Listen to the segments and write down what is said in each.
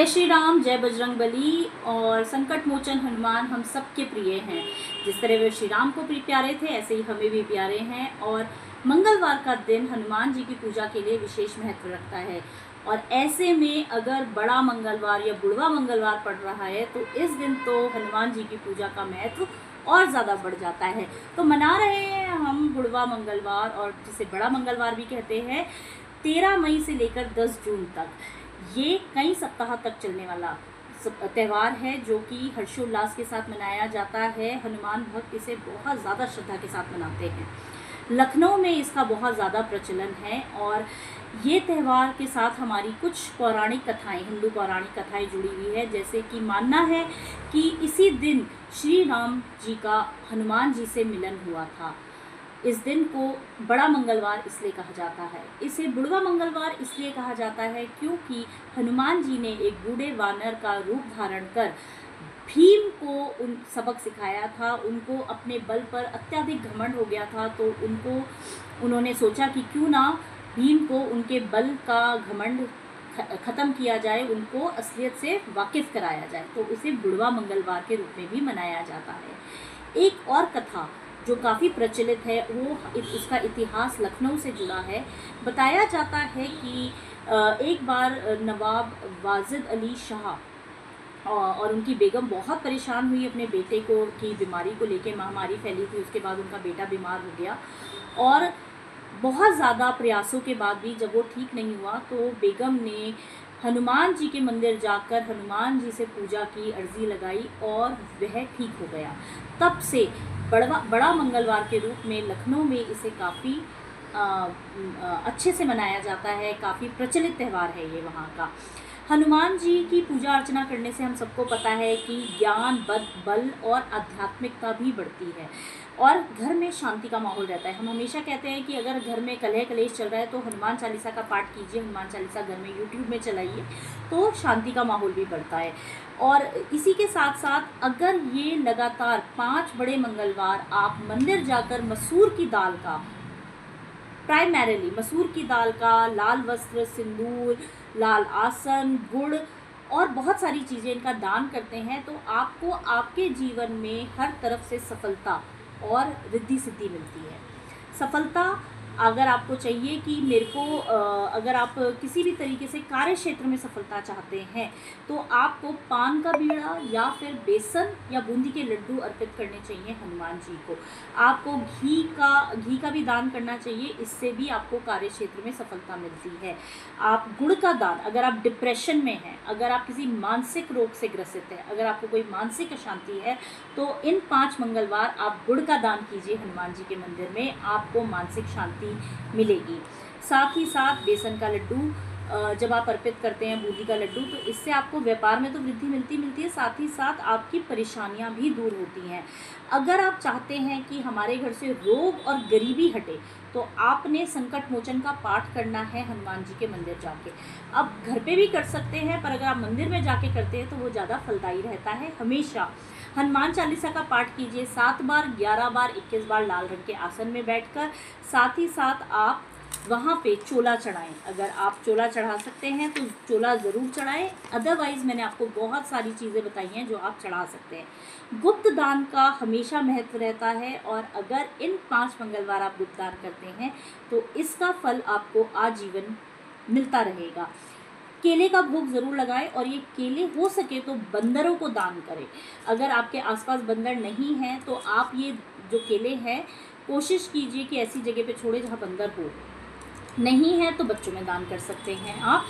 जय श्री राम, जय बजरंगबली। और संकट मोचन हनुमान हम सबके प्रिय हैं। जिस तरह वे श्री राम को प्यारे थे, ऐसे ही हमें भी प्यारे हैं। और मंगलवार का दिन हनुमान जी की पूजा के लिए विशेष महत्व रखता है। और ऐसे में अगर बड़ा मंगलवार या बुढ़वा मंगलवार पड़ रहा है तो इस दिन तो हनुमान जी की पूजा का महत्व और ज़्यादा बढ़ जाता है। तो मना रहे हैं हम बुढ़वा मंगलवार, और जिसे बड़ा मंगलवार भी कहते हैं, 13 मई से लेकर 10 जून तक। ये कई सप्ताह तक चलने वाला त्यौहार है जो कि हर्षोल्लास के साथ मनाया जाता है। हनुमान भक्त इसे बहुत ज़्यादा श्रद्धा के साथ मनाते हैं। लखनऊ में इसका बहुत ज़्यादा प्रचलन है। और ये त्यौहार के साथ हमारी कुछ पौराणिक कथाएं, हिंदू पौराणिक कथाएं जुड़ी हुई है। जैसे कि मानना है कि इसी दिन श्री राम जी का हनुमान जी से मिलन हुआ था। इस दिन को बड़ा मंगलवार इसलिए कहा जाता है। इसे बुढ़वा मंगलवार इसलिए कहा जाता है क्योंकि हनुमान जी ने एक बूढ़े वानर का रूप धारण कर भीम को उन सबक सिखाया था। उनको अपने बल पर अत्यधिक घमंड हो गया था, तो उन्होंने सोचा कि क्यों ना भीम को उनके बल का घमंड ख़त्म किया जाए, उनको असलियत से वाकिफ़ कराया जाए। तो इसे बुढ़वा मंगलवार के रूप में भी मनाया जाता है। एक और कथा जो काफ़ी प्रचलित है, वो इसका इतिहास लखनऊ से जुड़ा है। बताया जाता है कि एक बार नवाब वाजिद अली शाह और उनकी बेगम बहुत परेशान हुई अपने बेटे को की बीमारी को लेकर। महामारी फैली थी, उसके बाद उनका बेटा बीमार हो गया और बहुत ज़्यादा प्रयासों के बाद भी जब वो ठीक नहीं हुआ तो बेगम ने हनुमान जी के मंदिर जाकर हनुमान जी से पूजा की, अर्जी लगाई और वह ठीक हो गया। तब से बड़ा मंगलवार के रूप में लखनऊ में इसे काफ़ी अच्छे से मनाया जाता है। काफ़ी प्रचलित त्यौहार है ये वहाँ का। हनुमान जी की पूजा अर्चना करने से हम सबको पता है कि ज्ञान, बल और आध्यात्मिकता भी बढ़ती है और घर में शांति का माहौल रहता है। हम हमेशा कहते हैं कि अगर घर में कलह कलेश चल रहा है तो हनुमान चालीसा का पाठ कीजिए, हनुमान चालीसा घर में यूट्यूब में चलाइए, तो शांति का माहौल भी बढ़ता है। और इसी के साथ साथ अगर ये लगातार 5 बड़े मंगलवार आप मंदिर जाकर मसूर की दाल का, प्राइमरीली मसूर की दाल का लाल वस्त्र, सिंदूर, लाल आसन, गुड़ और बहुत सारी चीज़ें इनका दान करते हैं तो आपको आपके जीवन में हर तरफ से सफलता और रिद्धि सिद्धि मिलती है। सफलता अगर आपको चाहिए कि मेरे को अगर आप किसी भी तरीके से कार्य क्षेत्र में सफलता चाहते हैं तो आपको पान का बीड़ा या फिर बेसन या बूंदी के लड्डू अर्पित करने चाहिए हनुमान जी को। आपको घी का भी दान करना चाहिए, इससे भी आपको कार्य क्षेत्र में सफलता मिलती है। आप गुड़ का दान, अगर आप डिप्रेशन में हैं, अगर आप किसी मानसिक रोग से ग्रसित हैं, अगर आपको कोई मानसिक अशांति है तो इन 5 मंगलवार आप गुड़ का दान कीजिए हनुमान जी के मंदिर में, आपको मानसिक शांति मिलेगी। साथ ही साथ बेसन का लड्डू जब आप अर्पित करते हैं, बूंदी का लड्डू, तो इससे आपको व्यापार में तो वृद्धि मिलती है, साथ ही साथ आपकी परेशानियां भी दूर होती हैं। अगर आप चाहते हैं कि हमारे घर से रोग और गरीबी हटे तो आपने संकट मोचन का पाठ करना है हनुमान जी के मंदिर जाके। अब घर पे भी कर सकते हैं, पर अगर आप मंदिर में जाके करते हैं तो वो ज़्यादा फलदायी रहता है। हमेशा हनुमान चालीसा का पाठ कीजिए 7 बार, 11 बार, 21 बार लाल रंग के आसन में बैठकर। साथ ही साथ आप वहाँ पे चोला चढ़ाएं। अगर आप चोला चढ़ा सकते हैं तो चोला ज़रूर चढ़ाएं, अदरवाइज़ मैंने आपको बहुत सारी चीज़ें बताई हैं जो आप चढ़ा सकते हैं। गुप्त दान का हमेशा महत्व रहता है और अगर इन 5 मंगलवार आप गुप्त दान करते हैं तो इसका फल आपको आजीवन मिलता रहेगा। केले का भोग ज़रूर लगाएं और ये केले हो सके तो बंदरों को दान करें। अगर आपके आसपास बंदर नहीं हैं तो आप ये जो केले हैं कोशिश कीजिए कि ऐसी जगह पे छोड़े जहाँ बंदर हो। नहीं है तो बच्चों में दान कर सकते हैं आप।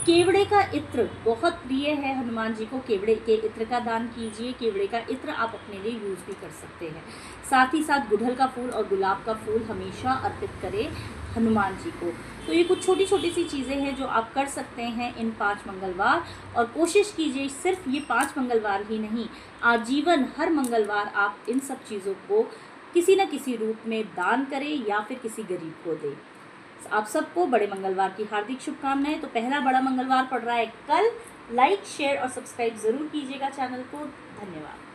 केवड़े का इत्र बहुत प्रिय है हनुमान जी को, केवड़े के इत्र का दान कीजिए। केवड़े का इत्र आप अपने लिए यूज़ भी कर सकते हैं। साथ ही साथ गुड़हल का फूल और गुलाब का फूल हमेशा अर्पित करें हनुमान जी को। तो ये कुछ छोटी छोटी सी चीज़ें हैं जो आप कर सकते हैं इन 5 मंगलवार। और कोशिश कीजिए सिर्फ ये 5 मंगलवार ही नहीं, आजीवन हर मंगलवार आप इन सब चीज़ों को किसी न किसी रूप में दान करें या फिर किसी गरीब को दें। आप सबको बड़े मंगलवार की हार्दिक शुभकामनाएं। तो पहला बड़ा मंगलवार पड़ रहा है कल। लाइक, शेयर और सब्सक्राइब ज़रूर कीजिएगा चैनल को। धन्यवाद।